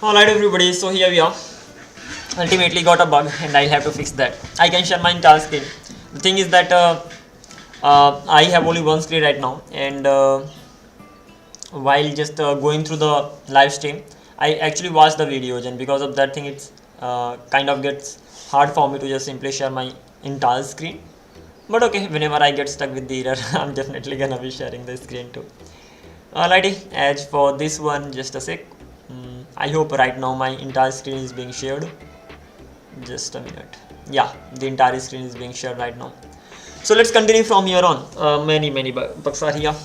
Alright everybody, so here we are. Ultimately got a bug and I'll have to fix that. I can share my entire screen. The thing is that I have only one screen right now, and while just going through the live stream, I actually watched the videos, and because of that thing it's kind of gets hard for me to just simply share my entire screen. But okay, whenever I get stuck with the error, I'm definitely gonna be sharing the screen too. Alrighty, as for this one, just a sec. I hope right now my entire screen is being shared. Just a minute. Yeah, the entire screen is being shared right now. So let's continue from here on. Many bugs are here.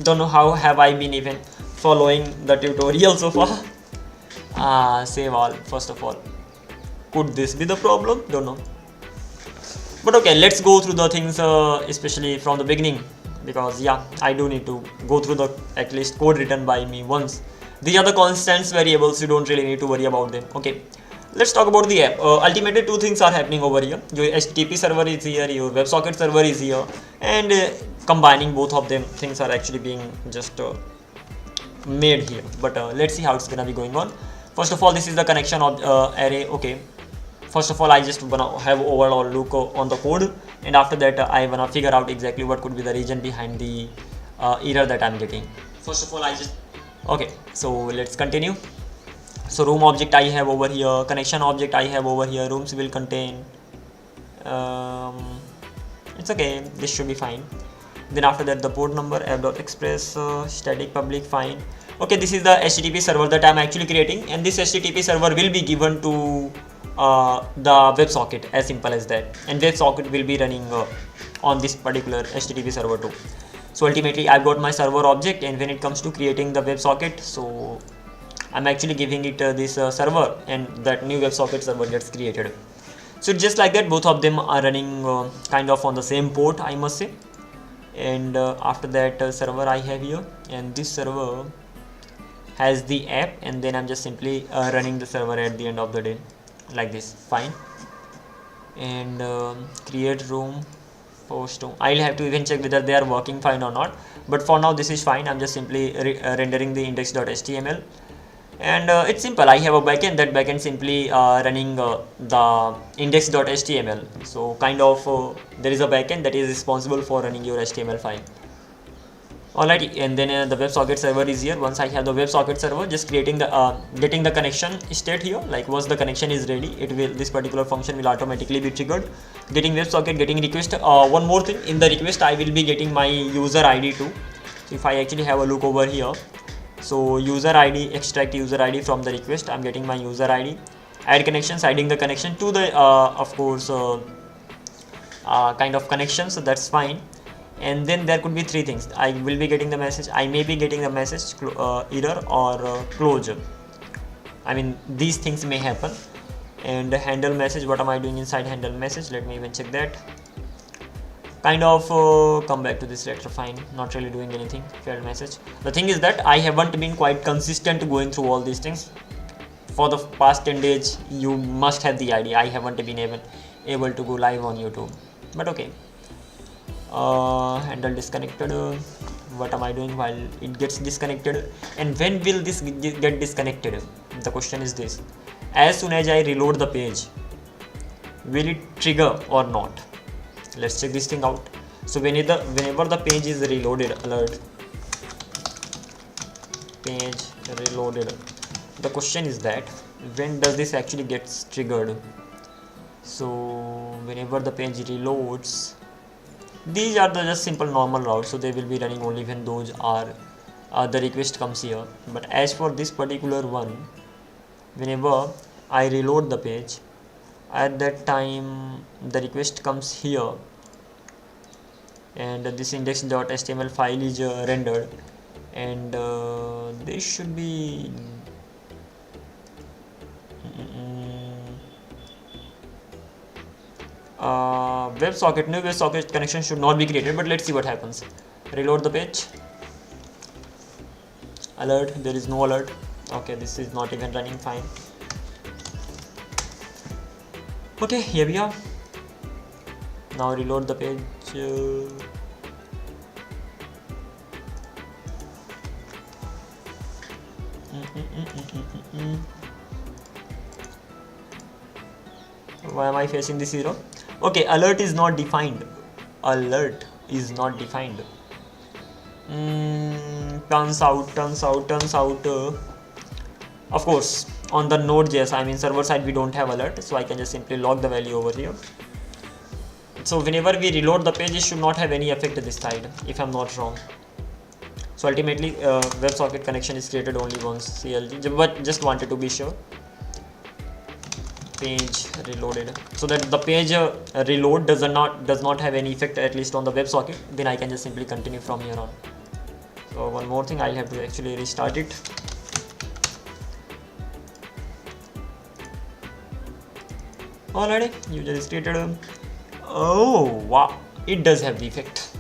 Don't know how have I been even following the tutorial so far. Save all first of all. Could this be the problem? Don't know. But okay, let's go through the things, especially from the beginning, because yeah, I do need to go through the at least code written by me once. These are the constants variables, you don't really need to worry about them. Okay, let's talk about the app. Ultimately two things are happening over here. Your HTTP server is here, your WebSocket server is here, and combining both of them things are actually being just made here. But let's see how it's gonna be going on. First of all, this is the connection of array. Okay, first of all, I just wanna have overall look on the code, and after that I wanna figure out exactly what could be the reason behind the error that I'm getting. First of all, okay, so let's continue. So room object I have over here, connection object I have over here, rooms will contain, it's okay, this should be fine. Then after that the port number, app.express, static public, fine. Okay, this is the HTTP server that I'm actually creating, and this HTTP server will be given to the WebSocket, as simple as that, and WebSocket will be running on this particular HTTP server too. So ultimately I've got my server object, and when it comes to creating the WebSocket, so I'm actually giving it this server, and that new WebSocket server gets created. So just like that, both of them are running kind of on the same port, I must say. And after that server I have here, and this server has the app, and then I'm just simply running the server at the end of the day like this, fine. And create room, post room, I'll have to even check whether they are working fine or not, but for now this is fine. I'm just simply rendering the index.html, and it's simple. I have a backend, that backend simply running the index.html. so kind of there is a backend that is responsible for running your HTML file. Alrighty, and then the WebSocket server is here. Once I have the WebSocket server, just creating the getting the connection state here. Like once the connection is ready, this particular function will automatically be triggered. Getting WebSocket, getting request. One more thing, in the request I will be getting my user ID too. So if I actually have a look over here, so user ID, extract user ID from the request, I'm getting my user ID. Add connections, adding the connection to the of course kind of connection, so that's fine. And then there could be three things. I will be getting the message, I may be getting the message error or closure. I mean, these things may happen. And handle message, what am I doing inside handle message? Let me even check that. Kind of come back to this later, fine, not really doing anything. Failed message. The thing is that I haven't been quite consistent going through all these things. For the past 10 days, you must have the idea, I haven't been able to go live on YouTube. But okay. Handle disconnected, what am I doing while it gets disconnected, and when will this get disconnected? The question is this: as soon as I reload the page, will it trigger or not? Let's check this thing out. So whenever the page is reloaded, alert page reloaded, the question is that when does this actually gets triggered? So whenever the page reloads, these are the just simple normal routes, so they will be running only when those are the request comes here. But as for this particular one, whenever I reload the page, at that time the request comes here, and this index.html file is rendered, and this should be WebSocket, new WebSocket connection should not be created, but let's see what happens. Reload the page. Alert, there is no alert. Okay, this is not even running, fine. Okay, here we are. Now reload the page. Why am I facing this error? Okay, alert is not defined. Alert is not defined. Turns out. Of course, on the Node.js, I mean server side, we don't have alert, so I can just simply log the value over here. So whenever we reload the page, it should not have any effect this side, if I'm not wrong. So ultimately, WebSocket connection is created only once, CLG, but just wanted to be sure. Page reloaded, so that the page reload does not have any effect, at least on the WebSocket. Then I can just simply continue from here on. So one more thing, I'll have to actually restart it. Alrighty, user is created. Oh wow, it does have the effect.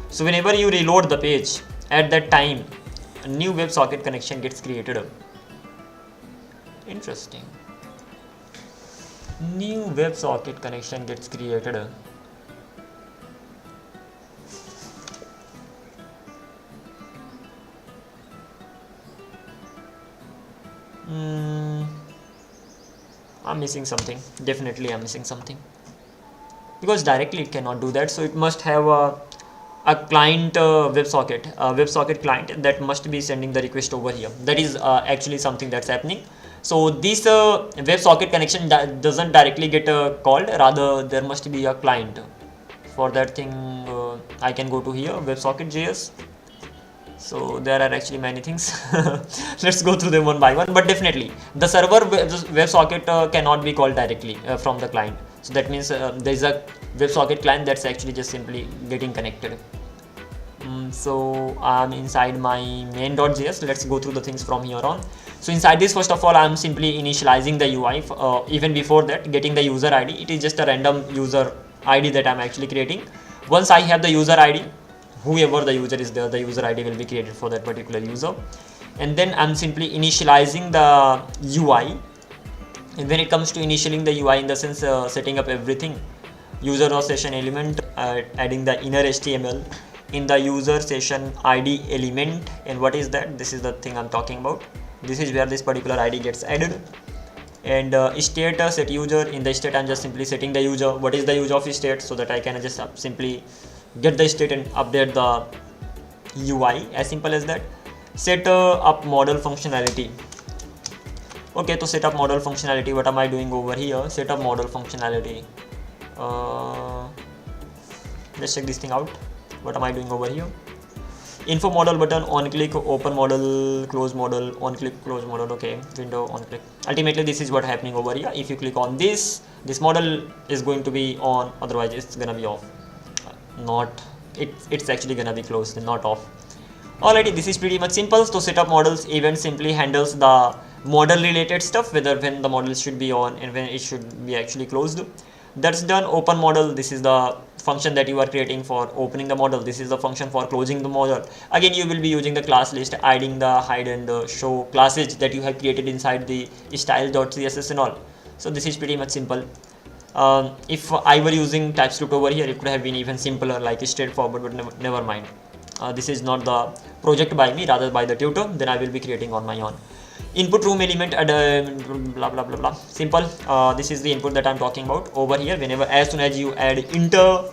So whenever you reload the page, at that time a new WebSocket connection gets created. Interesting. New WebSocket connection gets created. I'm missing something. Definitely I'm missing something, because directly it cannot do that. So it must have a client WebSocket client that must be sending the request over here. That is actually something that's happening. So this WebSocket connection doesn't directly get called, rather there must be a client. For that thing, I can go to here, WebSocket.js. So there are actually many things. Let's go through them one by one. But definitely the server WebSocket cannot be called directly from the client. So that means there is a WebSocket client that's actually just simply getting connected. So I'm inside my main.js. Let's go through the things from here on. So inside this, first of all, I'm simply initializing the UI. Even before that, getting the user ID. It is just a random user ID that I'm actually creating. Once I have the user ID, whoever the user is there, the user ID will be created for that particular user. And then I'm simply initializing the UI. And when it comes to initialing the UI, in the sense setting up everything, user or session element, adding the inner HTML in the user session ID element. And what is that? This is the thing I'm talking about. This is where this particular ID gets added. And state set user. In the state, I'm just simply setting the user. What is the user of state, so that I can just simply get the state and update the UI, as simple as that. Set up model functionality. Okay, to set up model functionality, what am I doing over here? Set up model functionality. Let's check this thing out. What am I doing over here? Info model button, on click, open model, close model, on click, close model. Okay, window, on click. Ultimately, this is what happening over here. If you click on this model is going to be on, otherwise it's gonna be off. It's actually gonna be closed, not off. Alrighty, this is pretty much simple. So set up models event simply handles the model related stuff, whether when the model should be on and when it should be actually closed. That's done. Open model, this is the function that you are creating for opening the model. This is the function for closing the model. Again, you will be using the class list, adding the hide and the show classes that you have created inside the style.css and all. So this is pretty much simple. If I were using TypeScript over here, it could have been even simpler, like straightforward, but never mind. This is not the project by me, rather by the tutor. Then I will be creating on my own. Input room element, blah blah blah blah. Simple. This is the input that I'm talking about over here. Whenever, as soon as you add enter,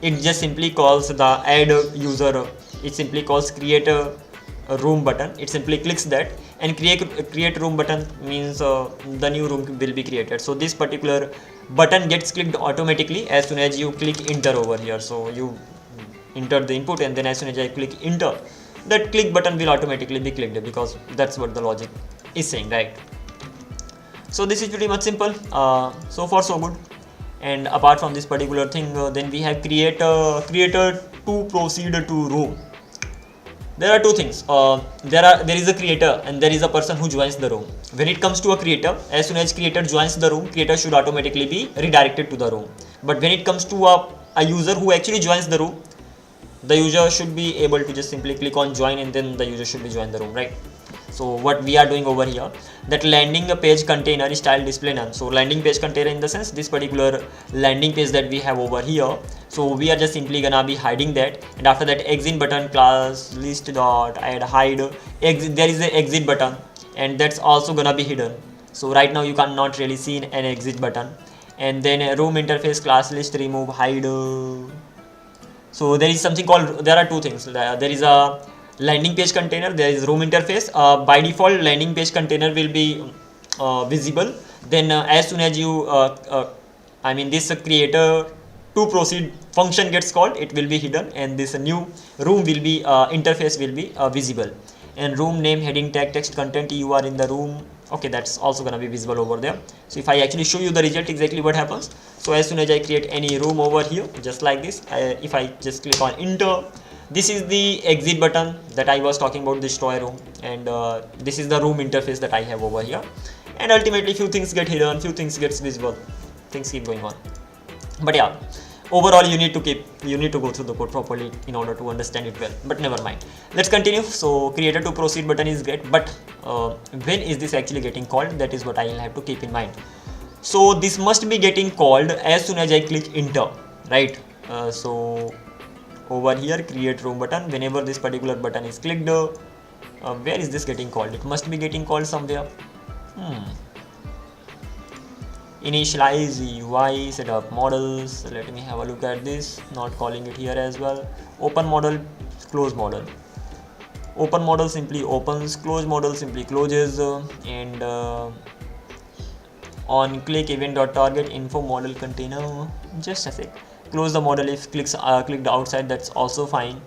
it just simply calls the add user. It simply calls create a room button. It simply clicks that, and create room button means the new room will be created. So this particular button gets clicked automatically as soon as you click enter over here. So you enter the input, and then as soon as I click enter, that click button will automatically be clicked, because that's what the logic is saying, right? So this is pretty much simple. So far so good. And apart from this particular thing, then we have creator to proceed to room. There are two things. There is a creator and there is a person who joins the room. When it comes to a creator, as soon as creator joins the room, creator should automatically be redirected to the room. But when it comes to a user who actually joins the room, the user should be able to just simply click on join, and then the user should be join the room, right? So what we are doing over here, that landing page container style display none. So landing page container, in the sense this particular landing page that we have over here, so we are just simply gonna be hiding that. And after that, exit button class list dot add hide exit, there is an exit button, and that's also gonna be hidden. So right now you cannot really see an exit button. And then room interface, class list, remove, hide. So there is something called, there are two things. There is a landing page container, there is room interface. By default landing page container will be visible. Then as soon as you this creator to proceed function gets called, it will be hidden, and this new room will be interface will be visible. And room name, heading, tag, text, content, you are in the room. Okay, that's also gonna be visible over there. So if I actually show you the result, exactly what happens. So as soon as I create any room over here, just like this, if I just click on enter, this is the exit button that I was talking about, destroy room, and this is the room interface that I have over here. And ultimately few things get hidden, few things gets visible, things keep going on. But yeah, overall you need to go through the code properly in order to understand it well, but never mind, let's continue. So creator to proceed button is great, but when is this actually getting called? That is what I will have to keep in mind. So this must be getting called as soon as I click enter, right? So over here, create room button, whenever this particular button is clicked, where is this getting called? It must be getting called somewhere. Initialize UI, set up models. Let me have a look at this. Not calling it here as well. Open model, close model. Open model simply opens, close model simply closes, and on click event.target info model container. Just a sec. Close the model if clicked outside, that's also fine.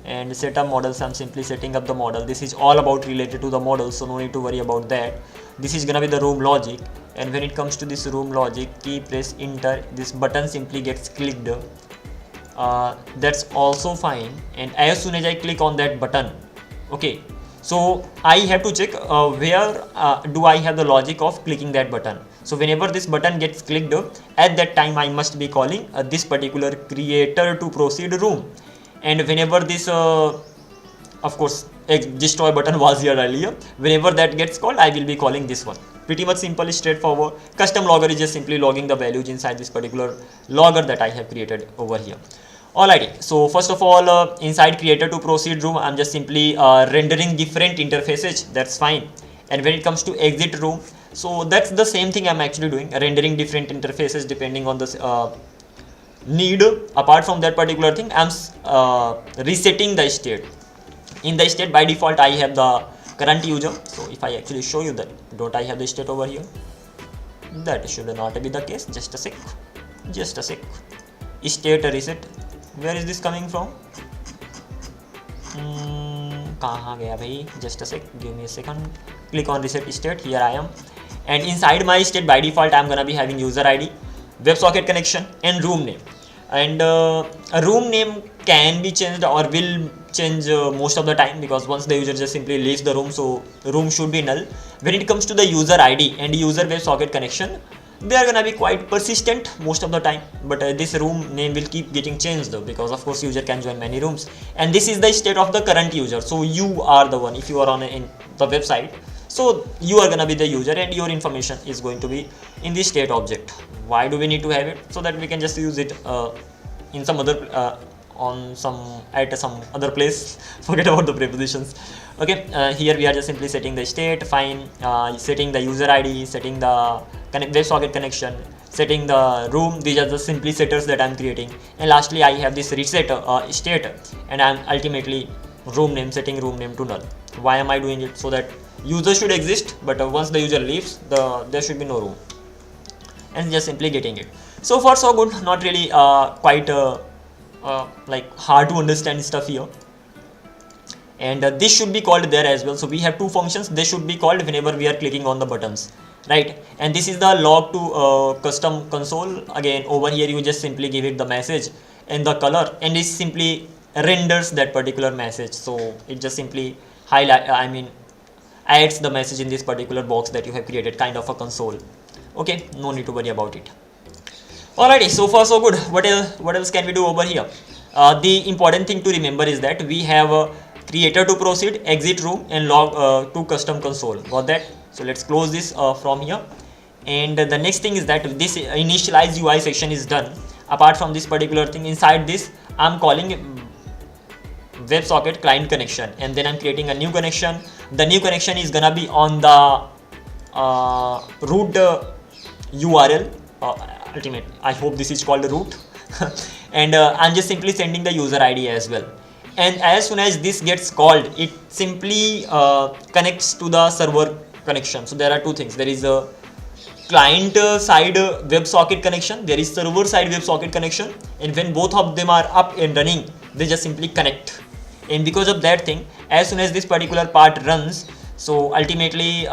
And set up models, I'm simply setting up the model. This is all about related to the model, so no need to worry about that. This is gonna be the room logic, and when it comes to this room logic, key press enter, this button simply gets clicked. That's also fine. And as soon as I click on that button, okay, so I have to check where do I have the logic of clicking that button. So whenever this button gets clicked, at that time I must be calling this particular creator to proceed room. And whenever this of course destroy button was here earlier, whenever that gets called, I will be calling this one. Pretty much simple, straightforward. Custom logger is just simply logging the values inside this particular logger that I have created over here. Alrighty, so first of all, inside creator to proceed room, I'm just simply rendering different interfaces. That's fine. And when it comes to exit room, so that's the same thing I'm actually doing, rendering different interfaces depending on the need. Apart from that particular thing, I'm resetting the state. In the state, by default I have the current user. So if I actually show you that, don't I have the state over here? That should not be the case. Just a sec, state reset. Where is this coming from? Kahan gaya bhai? Just a sec, give me a second. Click on reset state, here I am. And inside my state, by default I'm gonna be having user ID, WebSocket connection, and room name. And a room name can be changed or will change most of the time, because once the user just simply leaves the room, so room should be null. When it comes to the user ID and user WebSocket connection, they are gonna be quite persistent most of the time, but this room name will keep getting changed though, because of course user can join many rooms. And this is the state of the current user, so you are the one. If you are on in the website, so you are gonna be the user and your information is going to be in the state object. Why do we need to have it? So that we can just use it in some other at some other place. Forget about the prepositions. Okay, here we are just simply setting the state, fine, setting the user ID, setting the WebSocket connection, setting the room. These are the simply setters that I'm creating. And lastly, I have this reset state, and I'm ultimately room name, setting room name to null. Why am I doing it? So that user should exist, but once the user leaves, there should be no room. And just simply getting it. So far so good, not really quite like hard to understand stuff here. And this should be called there as well. So we have two functions. They should be called whenever we are clicking on the buttons, right? And this is the log to custom console. Again, over here you just simply give it the message and the color, and it simply renders that particular message. So it just simply adds the message in this particular box that you have created, kind of a console. Okay, no need to worry about it. Alrighty, so far so good. What else can we do over here? The important thing to remember is that we have a creator to proceed, exit room, and log to custom console. Got that? So let's close this from here. And the next thing is that this initialize UI section is done. Apart from this particular thing, inside this I'm calling WebSocket client connection, and then I'm creating a new connection. The new connection is gonna be on the root URL. Ultimate, I hope this is called root. And I'm just simply sending the user ID as well. And as soon as this gets called, it simply connects to the server connection. So there are two things. There is a client side WebSocket connection, there is server side WebSocket connection, and when both of them are up and running, they just simply connect. And because of that thing, as soon as this particular part runs, so ultimately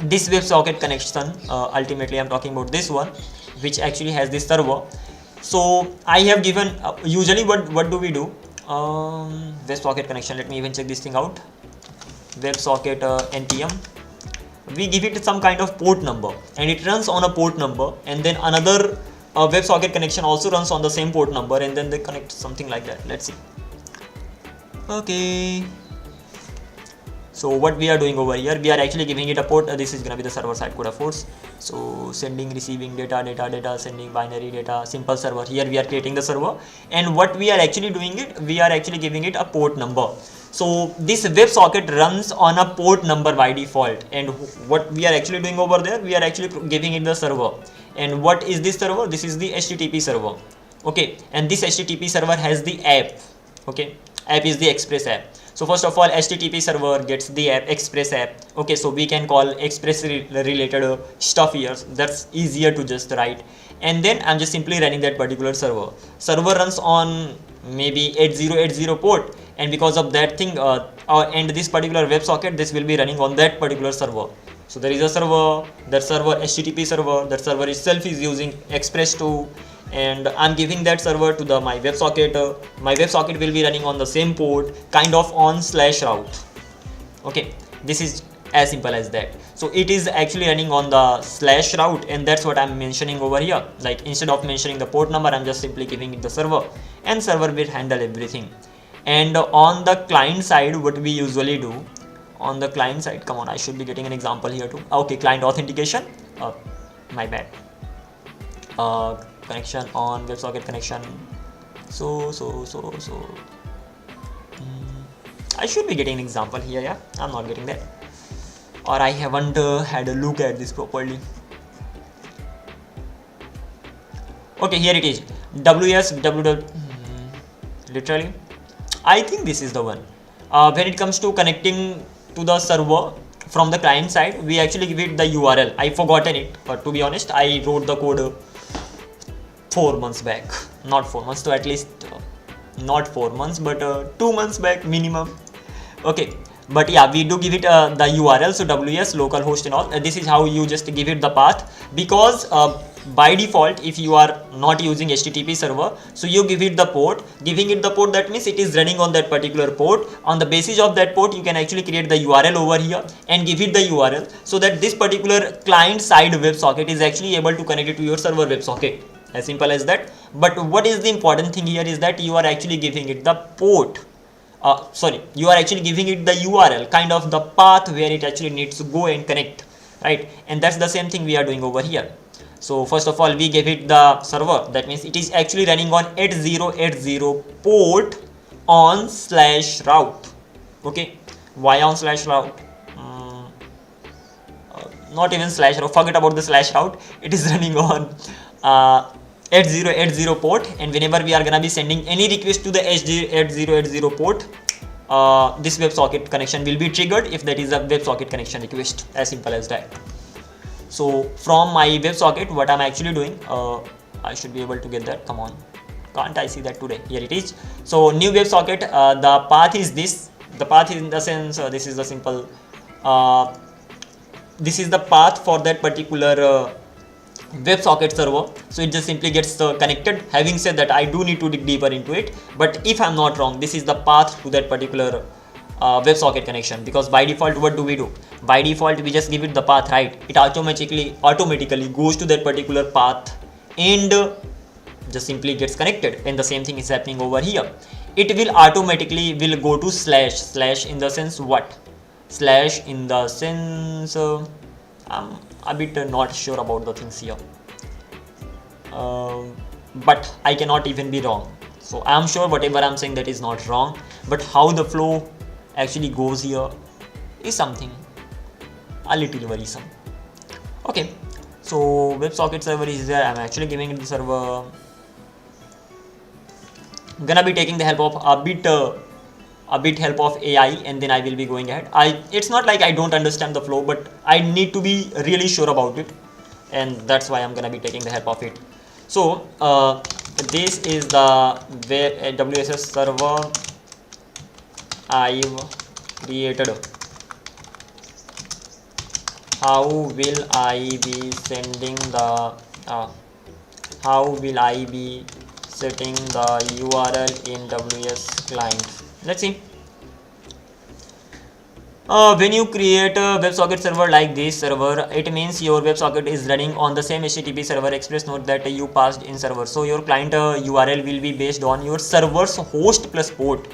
this WebSocket connection, ultimately I'm talking about this one, which actually has this server. So I have given usually what do we do? WebSocket connection, let me even check this thing out. WebSocket npm, we give it some kind of port number, and it runs on a port number, and then another WebSocket connection also runs on the same port number, and then they connect something like that. Let's see. Okay, so what we are doing over here, we are actually giving it a port. This is gonna be the server side code, of course. So sending, receiving data, sending binary data, simple server. Here we are creating the server, and what we are actually doing it, we are actually giving it a port number. So this WebSocket runs on a port number by default, and what we are actually doing over there, we are actually giving it the server. And what is this server? This is the HTTP server. Okay, and this HTTP server has the app. Okay, app is the Express app. So first of all, HTTP server gets the app, Express app. Okay, so we can call Express related stuff here. That's easier to just write. And then I'm just simply running that particular server. Server runs on maybe 8080 port, and because of that thing, and this particular WebSocket, this will be running on that particular server. So there is a server, that server HTTP server, that server itself is using Express 2, and I'm giving that server to my WebSocket. My WebSocket will be running on the same port, kind of on /route. Okay, this is as simple as that. So it is actually running on the /route, and that's what I'm mentioning over here. Like, instead of mentioning the port number, I'm just simply giving it the server, and server will handle everything. And on the client side, what we usually do on the client side, come on, I should be getting an example here too. Okay, client authentication, my bad. Connection on WebSocket connection. So I should be getting an example here. Yeah, I'm not getting that, or I haven't had a look at this properly. Okay, here it is. Literally, I think this is the one. When it comes to connecting to the server from the client side, we actually give it the URL. I forgotten it, but to be honest, I wrote the code 4 months back. Not 4 months, so at least not 4 months, but 2 months back minimum. Okay, but yeah, we do give it the URL. So WS localhost and all. This is how you just give it the path, because by default, if you are not using HTTP server, so you give it the port. Giving it the port, that means it is running on that particular port. On the basis of that port, you can actually create the URL over here and give it the URL, so that this particular client side WebSocket is actually able to connect it to your server WebSocket. As simple as that. But what is the important thing here is that you are actually giving it the port. You are actually giving it the URL, kind of the path where it actually needs to go and connect, right? And that's the same thing we are doing over here. So first of all, we gave it the server. That means it is actually running on 8080 port on /route. Okay, why on /route? Not even /route. Forget about the /route. It is running on 8080 port, and whenever we are gonna be sending any request to the 8080 port, this WebSocket connection will be triggered if that is a WebSocket connection request. As simple as that. So from my WebSocket, what I'm actually doing, I should be able to get that. Come on, can't I see that today? Here it is. So new WebSocket, the path is this. The path is in the sense, this is the simple, this is the path for that particular WebSocket server. So it just simply gets connected. Having said that, I do need to dig deeper into it, but if I'm not wrong, this is the path to that particular WebSocket connection, because by default, what do we do? By default, we just give it the path, right? It automatically goes to that particular path and just simply gets connected. And the same thing is happening over here. It will automatically go to / in the sense what? / in the sense, I'm a bit not sure about the things here, but I cannot even be wrong. So I am sure whatever I'm saying, that is not wrong, but how the flow actually goes here is something. a little worrisome. Okay, so WebSocket server is there. I'm actually giving it the server. Gonna be taking the help of a bit help of AI, and then I will be going ahead. It's not like I don't understand the flow, but I need to be really sure about it, and that's why I'm gonna be taking the help of it. So this is the WSS server I've created. How will I be sending the how will I be setting the URL in WS client? Let's see. When you create a WebSocket server like this server, it means your WebSocket is running on the same HTTP server express node that you passed in server. So your client URL will be based on your server's host plus port.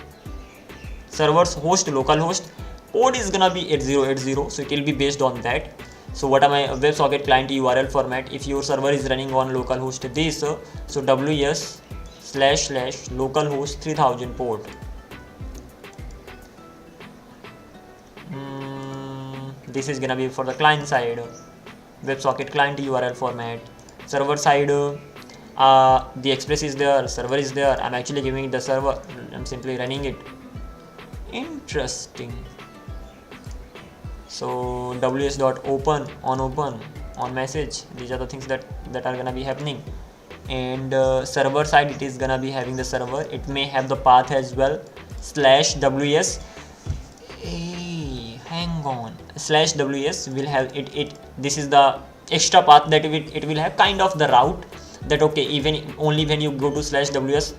Server's host, localhost, port is gonna be 8080, so it will be based on that. So what are my WebSocket client URL format? If your server is running on localhost this, so ws / localhost 3000 port. This is gonna be for the client side. WebSocket client URL format. Server side, the express is there, server is there. I'm actually giving it the server. I'm simply running it. Interesting. So ws.open on message. These are the things that are gonna be happening. And server side, it is gonna be having the server. It may have the path as well. /ws. Hey, hang on. /ws will have it. This is the extra path that it will have, kind of the route that, okay, even only when you go to /ws,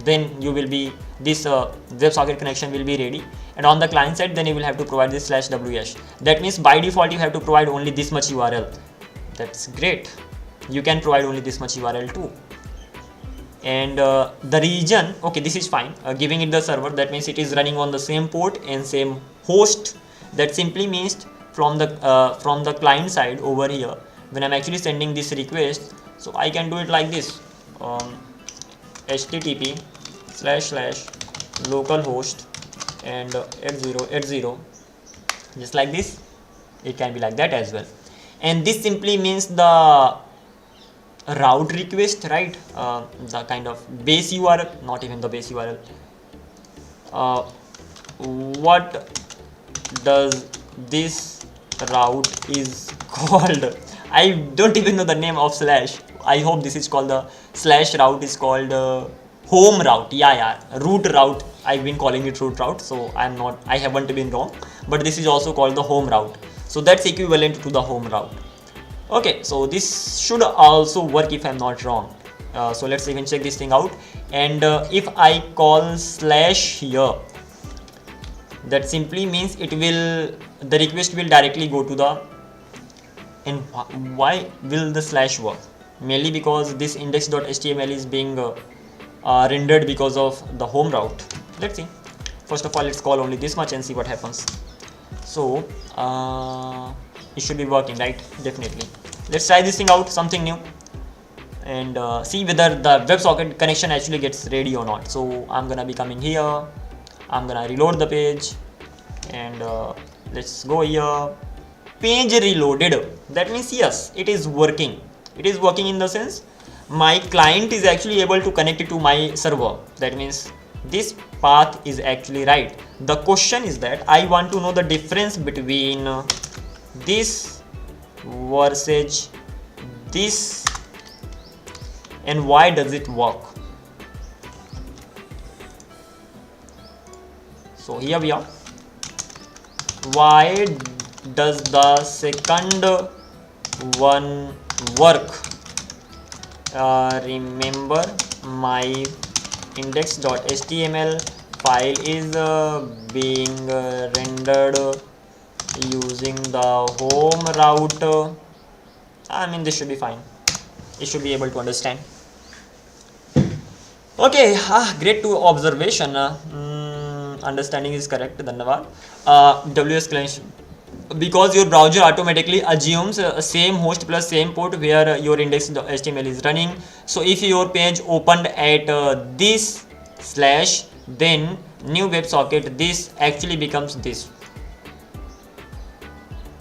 then you will be this WebSocket connection will be ready. And on the client side, then you will have to provide this /ws. That means by default you have to provide only this much URL. That's great. You can provide only this much URL too. And the region, okay, this is fine. Giving it the server, that means it is running on the same port and same host. That simply means from the client side over here, when I'm actually sending this request, so I can do it like this. HTTP / localhost and 8080, just like this. It can be like that as well. And this simply means the route request, right? The kind of base URL, not even the base URL. What does this route is called? I don't even know the name of /. I hope this is called the /route is called home route. Yeah, root route. I've been calling it root route, so I haven't been wrong. But this is also called the home route. So that's equivalent to the home route. Okay, so this should also work if I'm not wrong. So let's even check this thing out. And if I call / here, that simply means the request will directly go to the. And why will the / work? Mainly because this index.html is being rendered because of the home route. Let's see. First of all, let's call only this much and see what happens. So it should be working, right? Definitely. Let's try this thing out, something new, and see whether the WebSocket connection actually gets ready or not. So I'm gonna be coming here. I'm gonna reload the page, and let's go here. Page reloaded. That means yes, it is working. It is working in the sense my client is actually able to connect it to my server. That means this path is actually right. The question is that I want to know the difference between this versus this, and why does it work. So here we are. Why does the second one work? Remember, my index.html file is being rendered using the home route. I mean, this should be fine. You should be able to understand. Okay, great to observation. Understanding is correct. Dhanyavad. WS client, because your browser automatically assumes same host plus same port where your index.html is running. So if your page opened at this / then new WebSocket, this actually becomes this.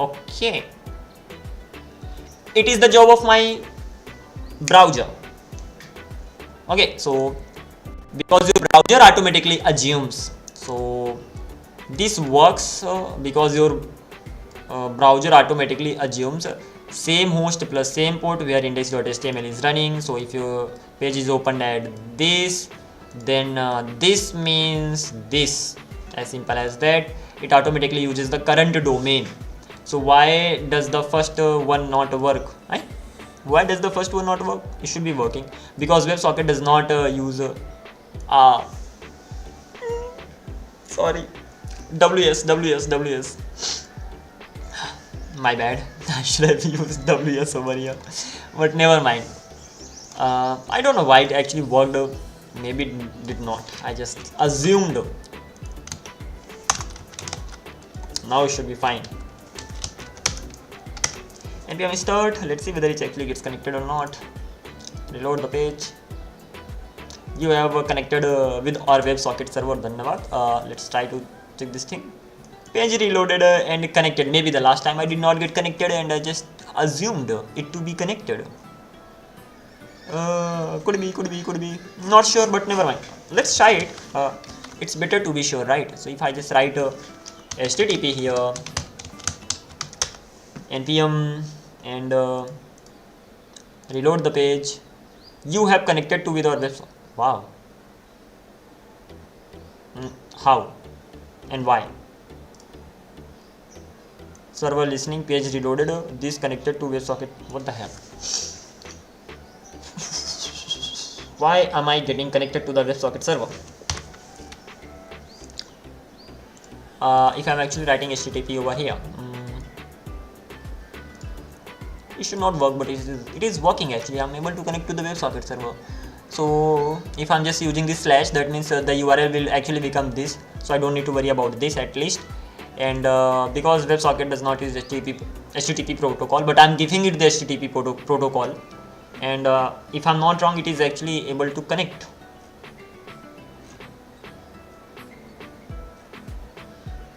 Okay, it is the job of my browser. Okay, so because your browser automatically assumes, so this works because your browser automatically assumes same host plus same port where index.html is running. So if your page is opened at this, then this means this, as simple as that. It automatically uses the current domain. So why does the first one not work, right? Why does the first one not work? It should be working because WebSocket does not use sorry, WS. My bad. I should have used WS over here, but never mind. I don't know why it actually worked. Maybe it did not. I just assumed. Now it should be fine. npm start. Let's see whether it actually gets connected or not. Reload the page. You have connected with our WebSocket server. Dhanyavad. Let's try to check this thing. Page reloaded and connected. Maybe the last time I did not get connected and I just assumed it to be connected. Could be. Not sure, but never mind. Let's try it. It's better to be sure, right? So if I just write HTTP here, npm, and reload the page, you have connected to with our website. Wow. How and why? Server listening, page reloaded, this connected to WebSocket. What the hell? Why am I getting connected to the WebSocket server? If I'm actually writing HTTP over here, it should not work, but it is working actually. I'm able to connect to the WebSocket server. So if I'm just using this slash, that means the URL will actually become this. So I don't need to worry about this at least. And because WebSocket does not use HTTP protocol, but I'm giving it the HTTP protocol, and if I'm not wrong, it is actually able to connect.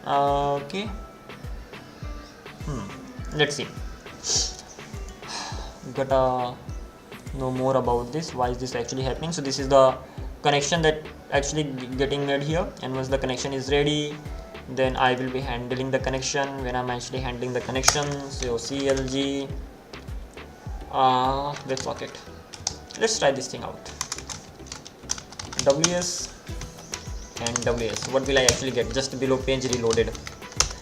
Okay. Let's see. Gotta know more about this. Why is this actually happening? So this is the connection that actually getting made here, and once the connection is ready, then I will be handling the connection. When I'm actually handling the connection, so CLG WebSocket. Let's try this thing out. WS and WS. What will I actually get? Just below page reloaded.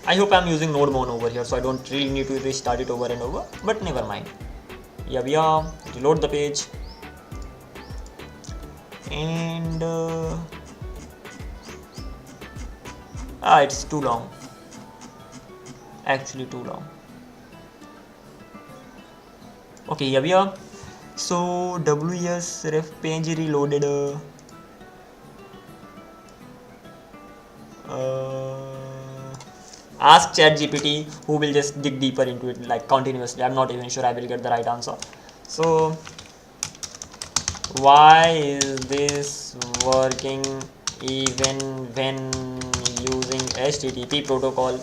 I hope I'm using node mon over here, so I don't really need to restart it over and over, but never mind. Here we are. Reload the page, and it's too long. Actually too long. Okay, here we are. So WS ref page reloaded. Ask ChatGPT, who will just dig deeper into it like continuously. I'm not even sure I will get the right answer. So why is this working even when using HTTP protocol?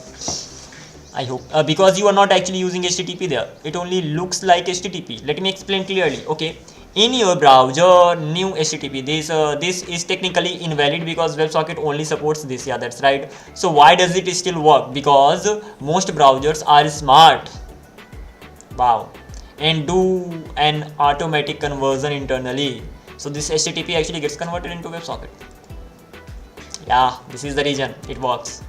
I hope because you are not actually using HTTP there. It only looks like HTTP. Let me explain clearly. Okay, in your browser, new HTTP, this is technically invalid because WebSocket only supports this. Yeah, that's right. So why does it still work? Because most browsers are smart. Wow. And do an automatic conversion internally. So this HTTP actually gets converted into WebSocket. Yeah, this is the reason it works.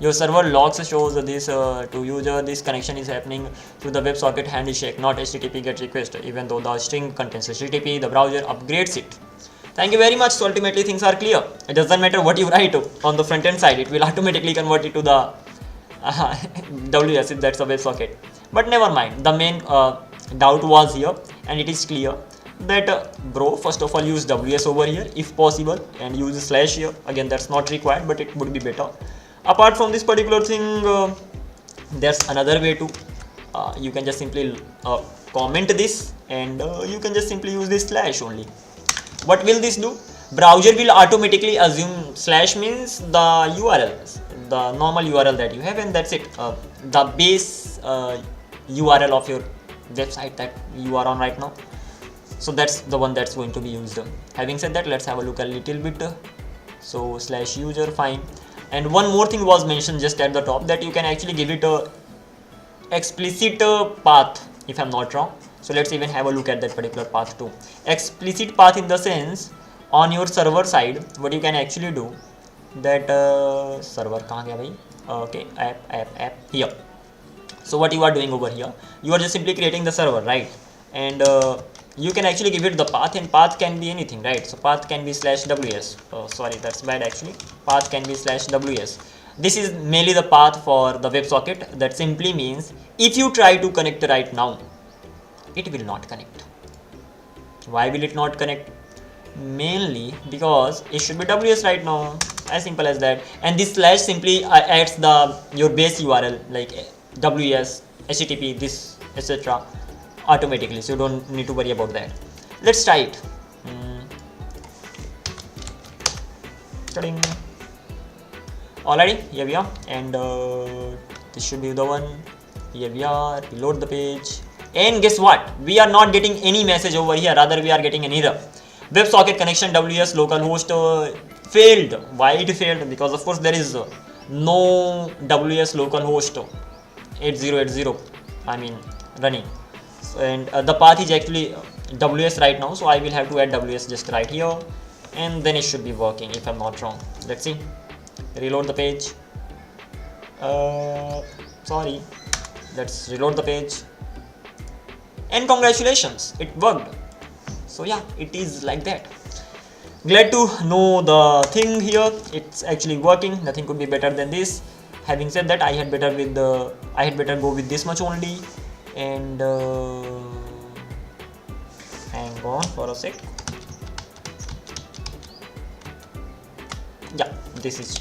Your server logs shows this to user. This connection is happening through the WebSocket handshake, not HTTP GET request. Even though the string contains HTTP, the browser upgrades it. Thank you very much. So ultimately things are clear. It doesn't matter what you write on the front end side. It will automatically convert it to the WS if that's a WebSocket. But never mind. The main doubt was here, and it is clear that bro, first of all use WS over here if possible, and use slash here. Again, that's not required, but it would be better. Apart from this particular thing, there's another way to. You can just simply comment this, and you can just simply use this slash only. What will this do? Browser will automatically assume slash means the URL. the normal URL that you have, and that's it. The base URL of your website that you are on right now. So that's the one that's going to be used. Having said that, let's have a look a little bit. So /user, fine. And one more thing was mentioned just at the top, that you can actually give it a explicit path, if I'm not wrong. So let's even have a look at that particular path too. Explicit path in the sense, on your server side, what you can actually do, that server kahan gaya bhai? Okay, app here. So what you are doing over here, you are just simply creating the server, right? And you can actually give it the path, and path can be anything, right? So path can be /ws. Sorry, that's bad actually. Path can be /ws. This is mainly the path for the WebSocket. That simply means if you try to connect right now, it will not connect. Why will it not connect? Mainly because it should be WS right now, as simple as that. And this slash simply adds your base URL like WS, HTTP, this, etc. automatically, so you don't need to worry about that. Let's try it. Alrighty, here we are, and this should be the one. Here we are. Reload the page, and guess what? We are not getting any message over here. Rather, we are getting an error. WebSocket connection WS localhost failed. Why it failed? Because of course there is no WS localhost 8080. I mean running. And the path is actually WS right now, so I will have to add WS just right here, and then it should be working if I'm not wrong. Let's see. Reload the page. Sorry, let's reload the page, and congratulations, it worked. So yeah, it is like that. Glad to know the thing here, it's actually working. Nothing could be better than this. Having said that, I had better go with this much only. And hang on for a sec. Yeah, this is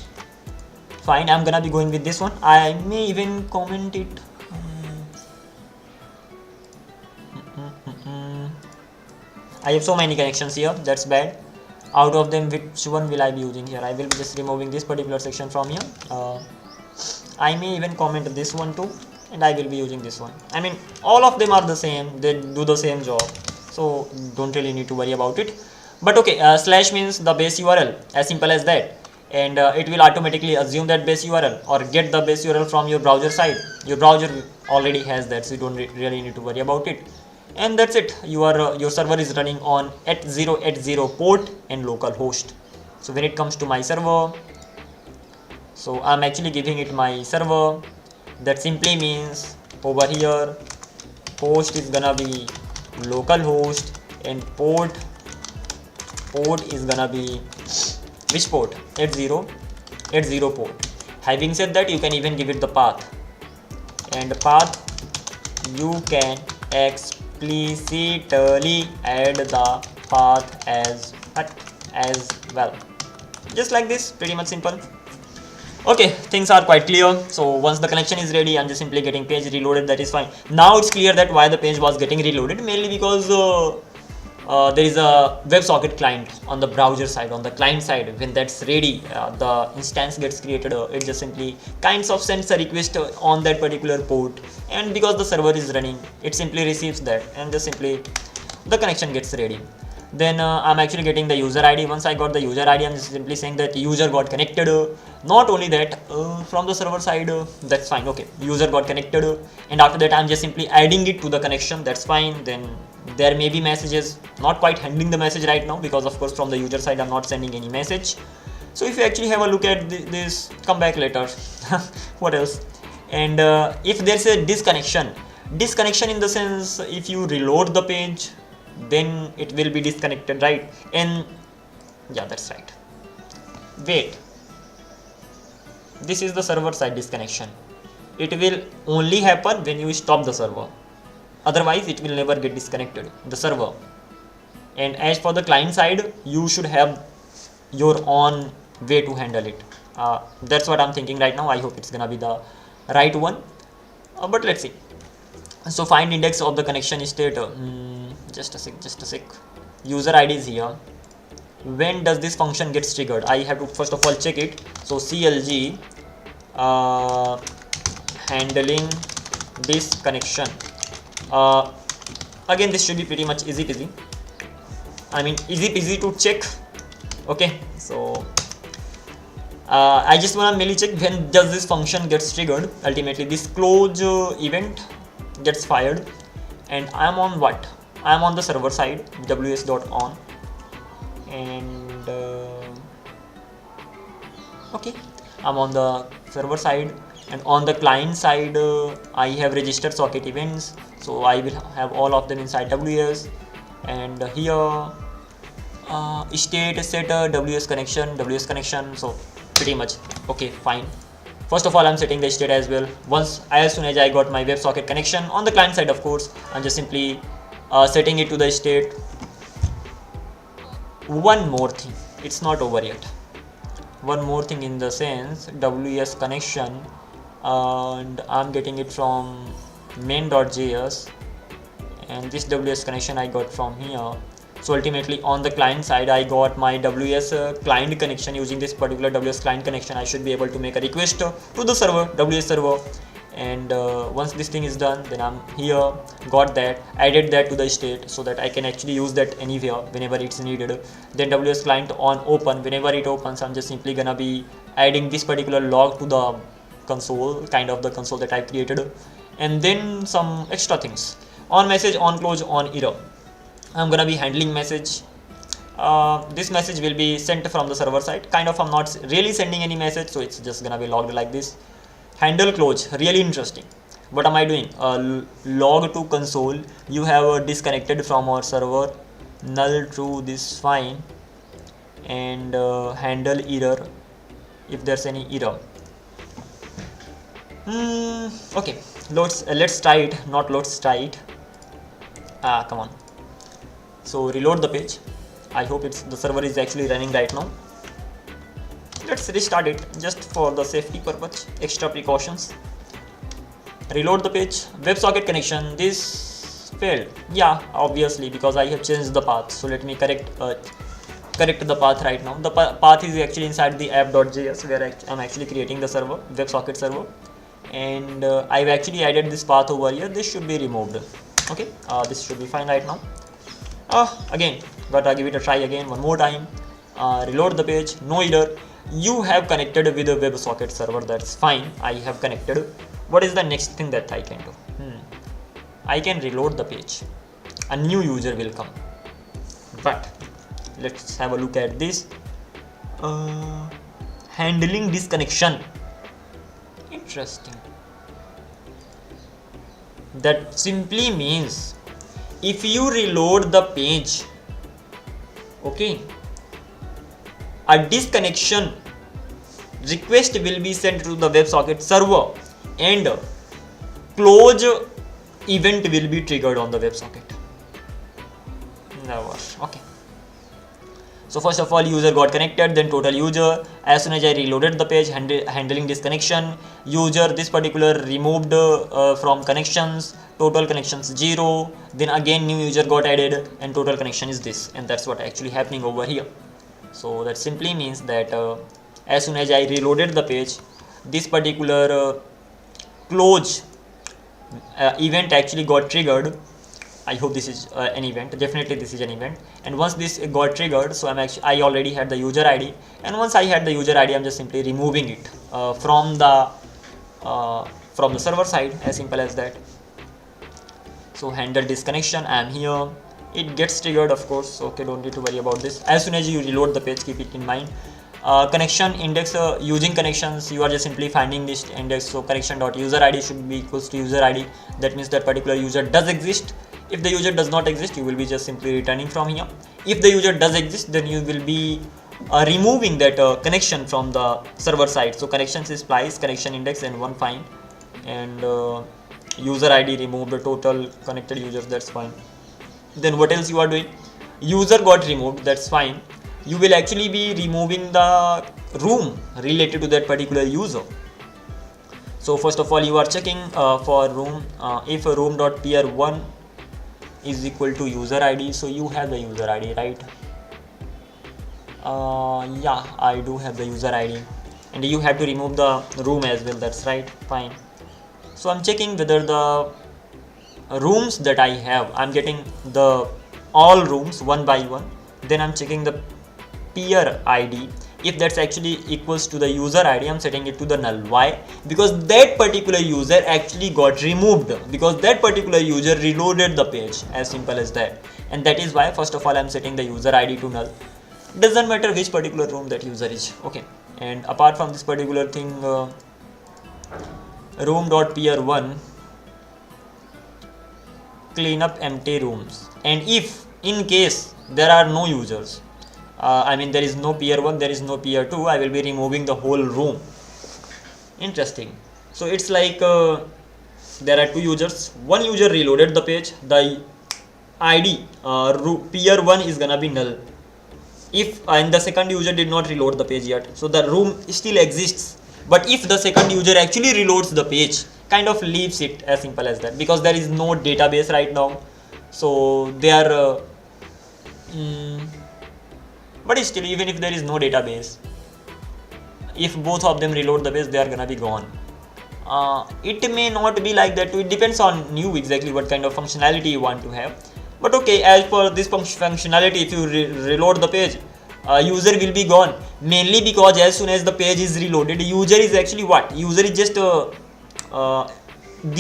fine. I'm gonna be going with this one. I may even comment it. I have so many connections here, that's bad. Out of them, which one will I be using here? I will be just removing this particular section from here. I may even comment this one too, and I will be using this one. I mean, all of them are the same, they do the same job, so don't really need to worry about it. But okay, slash means the base URL, as simple as that. And it will automatically assume that base URL or get the base URL from your browser side. Your browser already has that, so you don't really need to worry about it. And that's it. Your server is running on 8080 port and localhost. So when it comes to my server, so I'm actually giving it my server. That simply means over here host is gonna be localhost, and port is gonna be which port? 8080 port. Having said that, you can even give it the path, and path you can explicitly add the path as well, just like this. Pretty much simple. Okay, things are quite clear. So once the connection is ready, I'm just simply getting page reloaded. That is fine. Now it's clear that why the page was getting reloaded, mainly because there is a WebSocket client on the browser side, on the client side. When that's ready, the instance gets created. It just simply kinds of sends a request on that particular port, and because the server is running, it simply receives that, and just simply the connection gets ready. Then I'm actually getting the user ID. Once I got the user ID, I'm just simply saying that user got connected. Not only that, from the server side, that's fine. Okay, user got connected, and after that I'm just simply adding it to the connection. That's fine. Then there may be messages, not quite handling the message right now, because of course from the user side I'm not sending any message. So if you actually have a look at this, come back later. What else? And if there's a disconnection in the sense, if you reload the page, then it will be disconnected, right? And yeah, that's right. Wait, this is the server side disconnection. It will only happen when you stop the server, otherwise it will never get disconnected, the server. And as for the client side, you should have your own way to handle it. That's what I'm thinking right now. I hope it's gonna be the right one, but let's see. So find index of the connection state. Just a sec. User ID is here. When does this function gets triggered? I have to first of all check it. So CLG handling this connection. Again, this should be pretty much easy peasy. I mean, easy peasy to check. Okay, so I just want to merely check when does this function gets triggered. Ultimately, this close event gets fired, and I am on what? I am on the server side, ws.on, and okay, I'm on the server side, and on the client side I have registered socket events, so I will have all of them inside ws, and here state set ws connection, so pretty much okay, fine. First of all, I'm setting the state as well. As soon as I got my WebSocket connection on the client side, of course, I'm just simply setting it to the state. One more thing, it's not over yet. One more thing in the sense, ws connection, and I'm getting it from main.js, and this ws connection I got from here. So ultimately, on the client side, I got my ws client connection. Using this particular ws client connection, I should be able to make a request to the server, ws server, and once this thing is done, then I'm here, got that, added that to the state so that I can actually use that anywhere whenever it's needed. Then ws client on open, whenever it opens, I'm just simply gonna be adding this particular log to the console, kind of the console that I created, and then some extra things. On message, on close, on error, I'm gonna be handling message. This message will be sent from the server side. Kind of, I'm not really sending any message, so it's just gonna be logged like this. Handle close, really interesting. What am I doing? Log to console. You have disconnected from our server. Null true, this fine. And handle error if there's any error. Okay, let's try it. Not let's try it. Come on. So reload the page. I hope the server is actually running right now. Let's restart it just for the safety purpose, extra precautions. Reload the page. WebSocket connection, this failed. Yeah, obviously, because I have changed the path. So let me correct the path right now. The path is actually inside the app.js, where I'm actually creating the server, WebSocket server, and I've actually added this path over here. This should be removed. Okay, this should be fine right now. Again, gotta give it a try again one more time. Reload the page, no error. You have connected with a WebSocket server, that's fine. I have connected. What is the next thing that I can do? I can reload the page. A new user will come. But let's have a look at this. Handling disconnection. Interesting. That simply means if you reload the page, okay, a disconnection request will be sent to the WebSocket server, and close event will be triggered on the WebSocket. Okay. So first of all, user got connected, then total user. As soon as I reloaded the page, handling disconnection, user this particular removed from connections, total connections 0. Then again new user got added, and total connection is this, and that's what actually happening over here. So that simply means that as soon as I reloaded the page, this particular close event actually got triggered. I hope this is an event. Definitely this is an event. And once this got triggered, so I already had the user ID, and once I had the user ID, I'm just simply removing it from the server side. As simple as that. So handle disconnection. I am here. It gets triggered, of course. Okay, don't need to worry about this. As soon as you reload the page, keep it in mind. Connection index, using connections, you are just simply finding this index. So connection.user ID should be equals to user ID. That means that particular user does exist. If the user does not exist, you will be just simply returning from here. If the user does exist, then you will be removing that connection from the server side. So connections is splice, connection index, and one find, and user ID remove the total connected users. That's fine. Then what else you are doing? User got removed. That's fine. You will actually be removing the room related to that particular user. So first of all, you are checking for room. If room.peer1 is equal to user ID, so you have the user ID, right? Yeah, I do have the user ID, and you have to remove the room as well. That's right, fine. So I'm checking whether the rooms that I have, I'm getting the all rooms one by one. Then I'm checking the peer ID. If that's actually equals to the user ID, I'm setting it to the null. Why? Because that particular user actually got removed, because that particular user reloaded the page, as simple as that. And that is why first of all I'm setting the user ID to null. Doesn't matter which particular room that user is. Okay, and apart from this particular thing, room.peer1 clean up empty rooms, and if in case there are no users, I mean there is no peer 1, there is no peer 2, I will be removing the whole room. Interesting. So it's like there are two users, one user reloaded the page, the ID peer 1 is gonna be null. If and the second user did not reload the page yet, so the room still exists. But if the second user actually reloads the page, kind of leaves it, as simple as that, because there is no database right now. So they are but still, even if there is no database, if both of them reload the page, they are gonna be gone. It may not be like that too. It depends on you exactly what kind of functionality you want to have. But okay, as per this functionality, if you reload the page, user will be gone, mainly because as soon as the page is reloaded, user is actually what? User is just the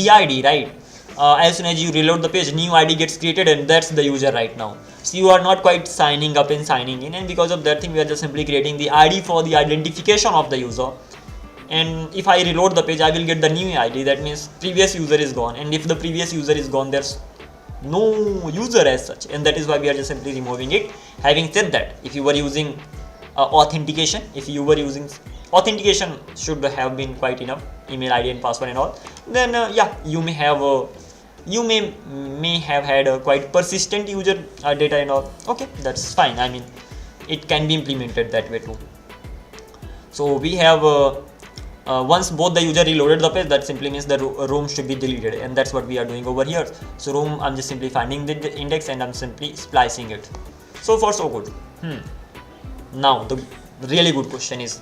ID, right? As soon as you reload the page, new ID gets created, and that's the user right now. So you are not quite signing up and signing in, and because of that thing, we are just simply creating the ID for the identification of the user. And if I reload the page, I will get the new ID. That means previous user is gone, and if the previous user is gone, there's no user as such, and that is why we are just simply removing it. Having said that, if you were using authentication, authentication should have been quite enough, email ID and password and all, then yeah, you may have had a quite persistent user data and all. Okay, that's fine. I mean, it can be implemented that way too. So we have once both the user reloaded the page, that simply means the room should be deleted, and that's what we are doing over here. So room, I'm just simply finding the index and I'm simply splicing it. So far so good. Now the really good question is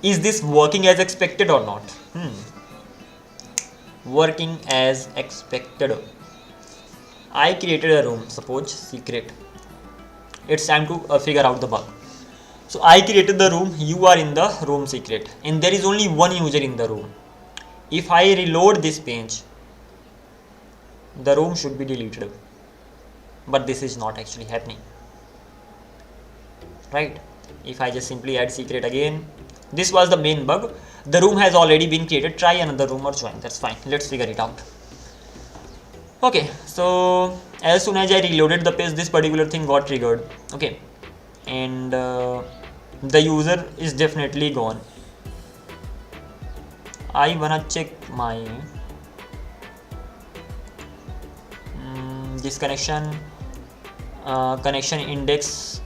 this working as expected or not? Working as expected. I created a room, suppose secret. It's time to figure out the bug. So I created the room, you are in the room secret, and there is only one user in the room. If I reload this page, the room should be deleted, but this is not actually happening, right? If I just simply add secret again, this was the main bug. The room has already been created, try another room or join, that's fine. Let's figure it out. Okay, so as soon as I reloaded the page, this particular thing got triggered. Okay, and the user is definitely gone. I wanna check my this connection index,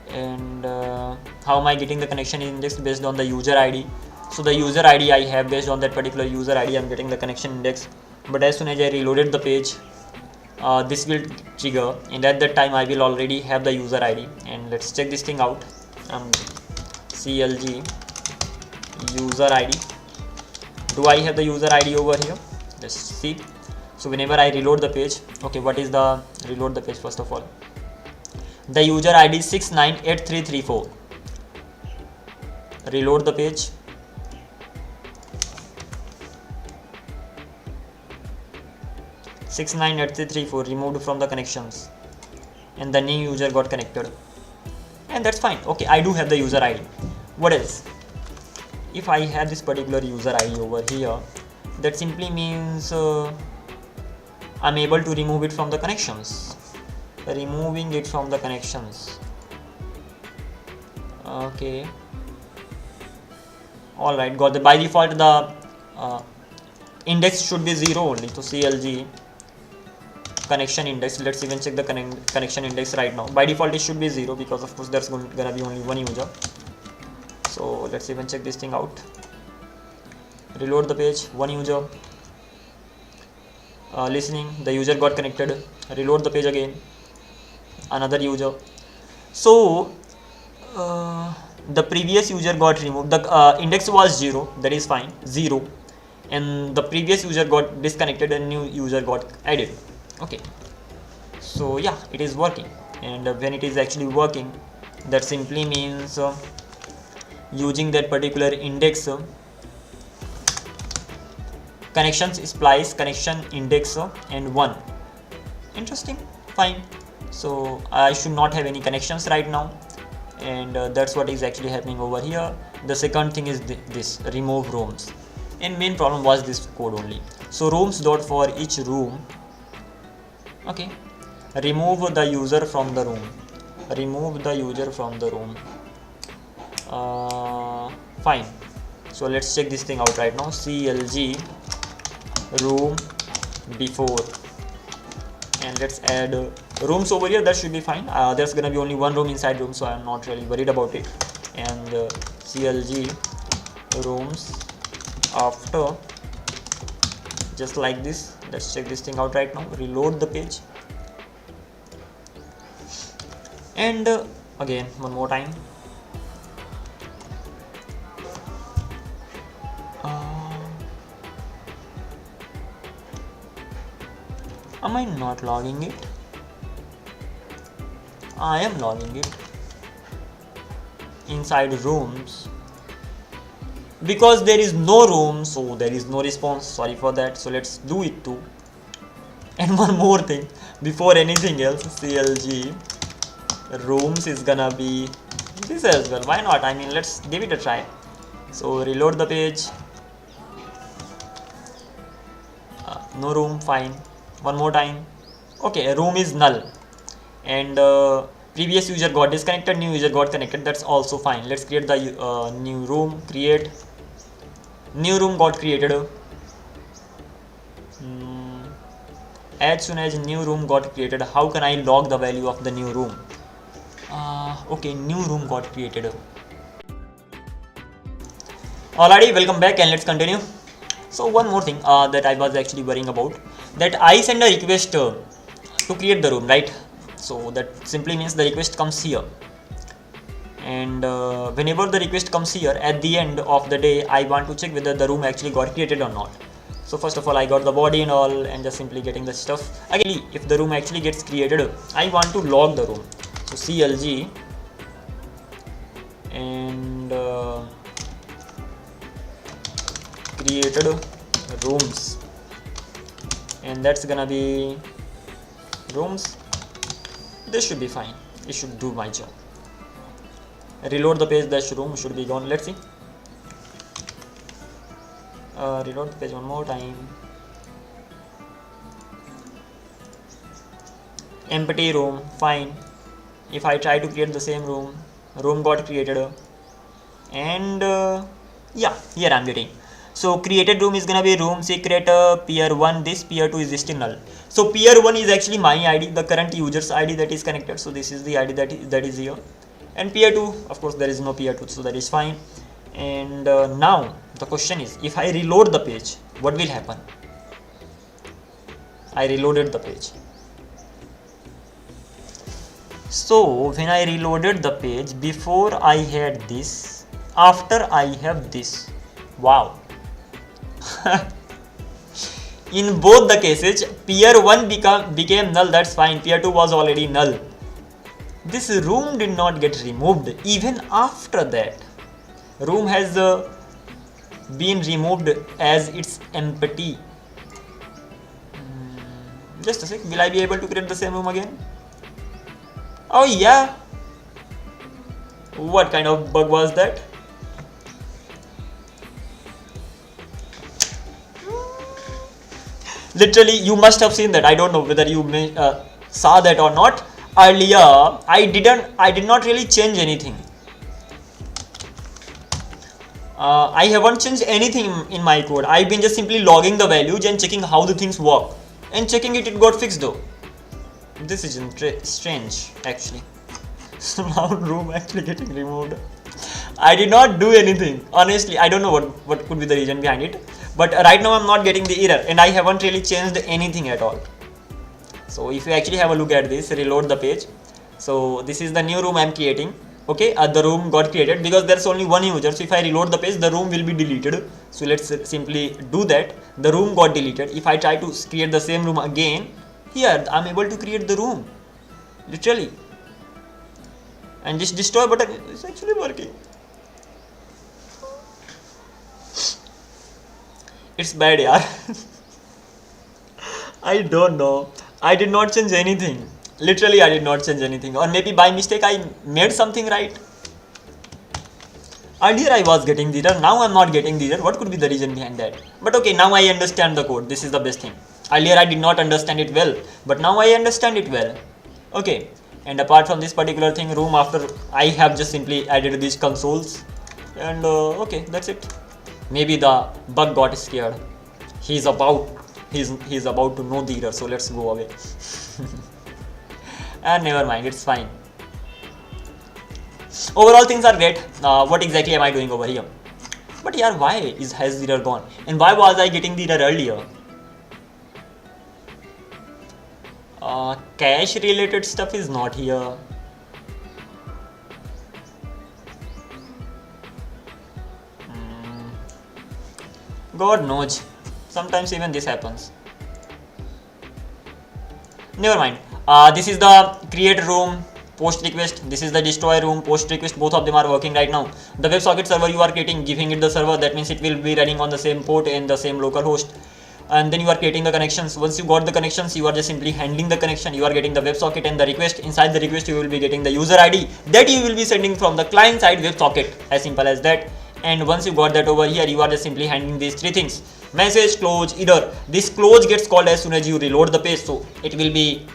and how am I getting the connection index? Based on the user ID. So the user ID I have, based on that particular user ID, I'm getting the connection index. But as soon as I reloaded the page, this will trigger, and at that time I will already have the user ID. And let's check this thing out. CLG user ID. Do I have the user ID over here? Let's see. So whenever I reload the page, okay, what is the reload the page? First of all, the user ID is 698334. Reload the page. removed from the connections, and the new user got connected, and that's fine. Okay, I do have the user ID. What else? If I have this particular user ID over here, that simply means I'm able to remove it from the connections. Removing it from the connections. Okay, alright, got the by default the index should be 0 only. So CLG connection index, let's even check the connection index right now. By default it should be 0, because of course there's gonna be only one user. So let's even check this thing out. Reload the page, one user. Listening, the user got connected. Reload the page again, another user. So the previous user got removed, the index was 0, that is fine, 0, and the previous user got disconnected and new user got added. Okay, so yeah, it is working. And when it is actually working, that simply means using that particular index connections splice connection index and 1. Interesting, fine. So I should not have any connections right now, and that's what is actually happening over here. The second thing is this remove rooms, and main problem was this code only. So rooms dot for each room, okay, remove the user from the room, remove the user from the room. Fine. So let's check this thing out right now. CLG room before, and let's add rooms over here. That should be fine. There's gonna be only one room inside room, so I'm not really worried about it. And CLG rooms after, just like this. Let's check this thing out right now. Reload the page, and again one more time. Am I not logging it? I am logging it inside rooms, because there is no room, so there is no response. Sorry for that. So let's do it too. And one more thing before anything else, CLG rooms is gonna be this as well. Why not? I mean, let's give it a try. So reload the page. No room, fine. One more time. Okay, room is null, and previous user got disconnected, new user got connected. That's also fine. Let's create the new room. Create new room got created. As soon as new room got created, how can I log the value of the new room? Okay, new room got created. Alrighty, welcome back, and let's continue. So one more thing that I was actually worrying about, that I send a request to create the room, right? So that simply means the request comes here, and whenever the request comes here, at the end of the day, I want to check whether the room actually got created or not. So first of all, I got the body and all, and just simply getting the stuff. Again, if the room actually gets created, I want to log the room. So CLG and created rooms, and that's gonna be rooms. This should be fine. It should do my job. Reload the page. Dash room should be gone. Let's see. Reload the page one more time. Empty room, fine. If I try to create the same room, room got created, and yeah, here I'm getting. So created room is gonna be room secret peer 1. This peer 2 is still null. So peer 1 is actually my ID, the current user's ID that is connected. So this is the ID that is here. And peer 2, of course, there is no peer 2, so that is fine. And now the question is, if I reload the page, what will happen? I reloaded the page. So when I reloaded the page, before I had this, after I have this. Wow. In both the cases, peer 1 became null, that's fine. Peer 2 was already null. This room did not get removed even after that. Room has been removed as it's empty. Just a sec, will I be able to create the same room again? Oh yeah. What kind of bug was that? Literally, you must have seen that. I don't know whether you saw that or not. Earlier, I did not really change anything. I haven't changed anything in my code. I've been just simply logging the values and checking how the things work, and checking it got fixed though. This is strange actually. So now room actually getting removed. I did not do anything. Honestly, I don't know what could be the reason behind it. But right now I'm not getting the error, and I haven't really changed anything at all. So if you actually have a look at this, reload the page. So this is the new room I'm creating. Okay, the room got created because there's only one user. So if I reload the page, the room will be deleted. So let's simply do that. The room got deleted. If I try to create the same room again, here I'm able to create the room, literally. And this destroy button is actually working. It's bad, yaar. I don't know. I did not change anything. Literally, I did not change anything. Or maybe by mistake I made something right. Earlier I was getting the error. Now I'm not getting the error. What could be the reason behind that? But okay, now I understand the code. This is the best thing. Earlier I did not understand it well, but now I understand it well. Okay. And apart from this particular thing, room, after I have just simply added these consoles. And okay, that's it. Maybe the bug got scared. He's about to know the error, so let's go away. And never mind, it's fine. Overall things are great. What exactly am I doing over here? But yeah, why has the error gone? And why was I getting the error earlier? Cache related stuff is not here. God knows. Sometimes even this happens. Never mind. This is the create room, post request. This is the destroy room, post request. Both of them are working right now. The WebSocket server you are creating, giving it the server. That means it will be running on the same port and the same local host. And then you are creating the connections. Once you got the connections, you are just simply handling the connection. You are getting the WebSocket and the request. Inside the request, you will be getting the user ID that you will be sending from the client side WebSocket. As simple as that. And once you got that over here, you are just simply handling these three things: message, close, error. This close gets called as soon as you reload the page. So it will be,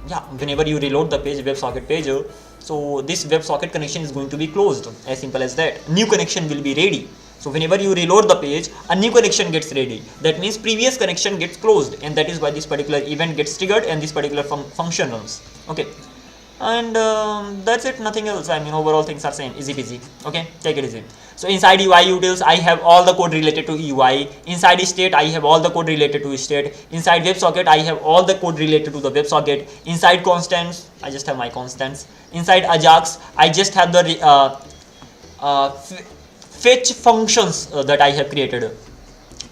yeah, whenever you reload the page, WebSocket page, so this WebSocket connection is going to be closed. As simple as that. New connection will be ready. So whenever you reload the page, a new connection gets ready. That means previous connection gets closed, and that is why this particular event gets triggered and this particular function runs. Okay. And that's it, nothing else. I mean, overall things are same, easy peasy. Okay, take it easy. So inside UI utils, I have all the code related to UI. Inside state, I have all the code related to state. Inside WebSocket, I have all the code related to the WebSocket. Inside constants, I just have my constants. Inside Ajax, I just have the fetch functions that I have created.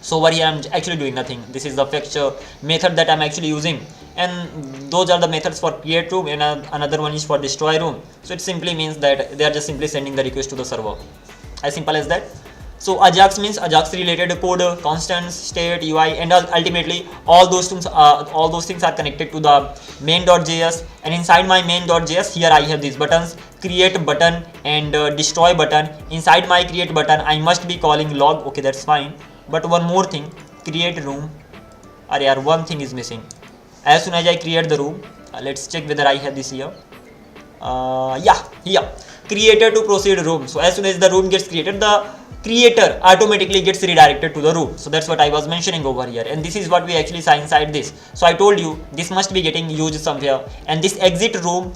So over here I'm actually doing nothing. This is the fetch method that I'm actually using, and those are the methods for create room, and another one is for destroy room. So it simply means that they are just simply sending the request to the server. As simple as that. So Ajax means Ajax related code, constants, state, UI, and ultimately all those things are connected to the main.js. And inside my main.js, here I have these buttons: create button and destroy button. Inside my create button, I must be calling log. Okay, that's fine. But one more thing, create room. Yaar, one thing is missing. As soon as I create the room, let's check whether I have this here. Yeah, here, creator to proceed room. So as soon as the room gets created, the creator automatically gets redirected to the room. So that's what I was mentioning over here, and this is what we actually saw inside this. So I told you this must be getting used somewhere, and this exit room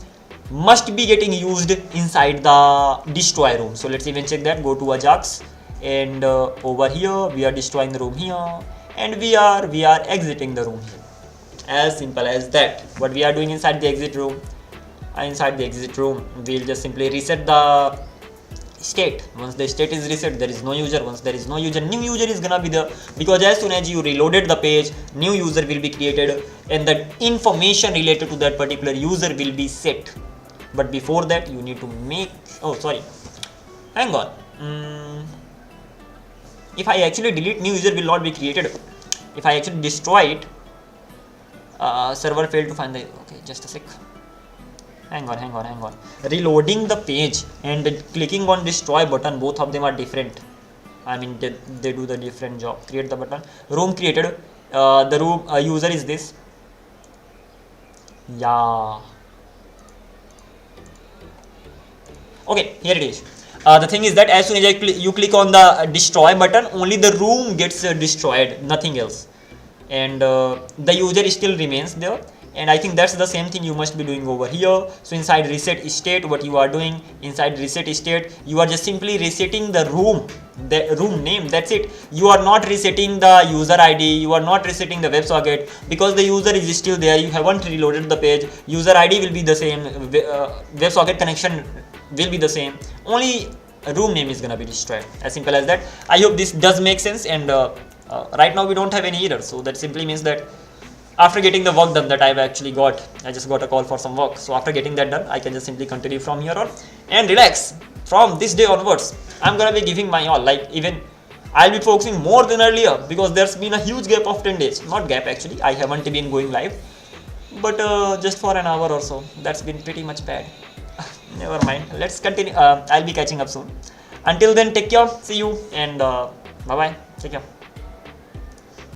must be getting used inside the destroy room. So let's even check that. Go to Ajax, and over here we are destroying the room here, and we are exiting the room here. As simple as that. What we are doing inside the exit room, we'll just simply reset the state. Once the state is reset, there is no user. Once there is no user, new user is gonna be there, because as soon as you reloaded the page, new user will be created, and the information related to that particular user will be set. But before that, you need to make, oh sorry, hang on. If I actually delete, new user will not be created. If I actually destroy it, server failed to find the, okay, just a sec. Hang on. Reloading the page and clicking on destroy button, both of them are different. I mean, they do the different job. Create the button, room created, the room user is this. Yeah. Okay, here it is. The thing is that as soon as you click on the destroy button, only the room gets destroyed, nothing else. And the user still remains there, and I think that's the same thing you must be doing over here. So inside reset state, what you are doing inside reset state, you are just simply resetting the room name. That's it. You are not resetting the user ID, you are not resetting the WebSocket, because the user is still there. You haven't reloaded the page. User ID will be the same, WebSocket connection will be the same, only room name is gonna be destroyed. As simple as that. I hope this does make sense. And right now we don't have any error, so that simply means that after getting the work done that I've actually got, I just got a call for some work. So after getting that done, I can just simply continue from here on and relax. From this day onwards, I'm gonna be giving my all. Like, even I'll be focusing more than earlier, because there's been a huge gap of 10 days. Not gap actually, I haven't been going live, but just for an hour or so. That's been pretty much bad. Never mind, let's continue. I'll be catching up soon. Until then, take care, see you, and bye bye, take care.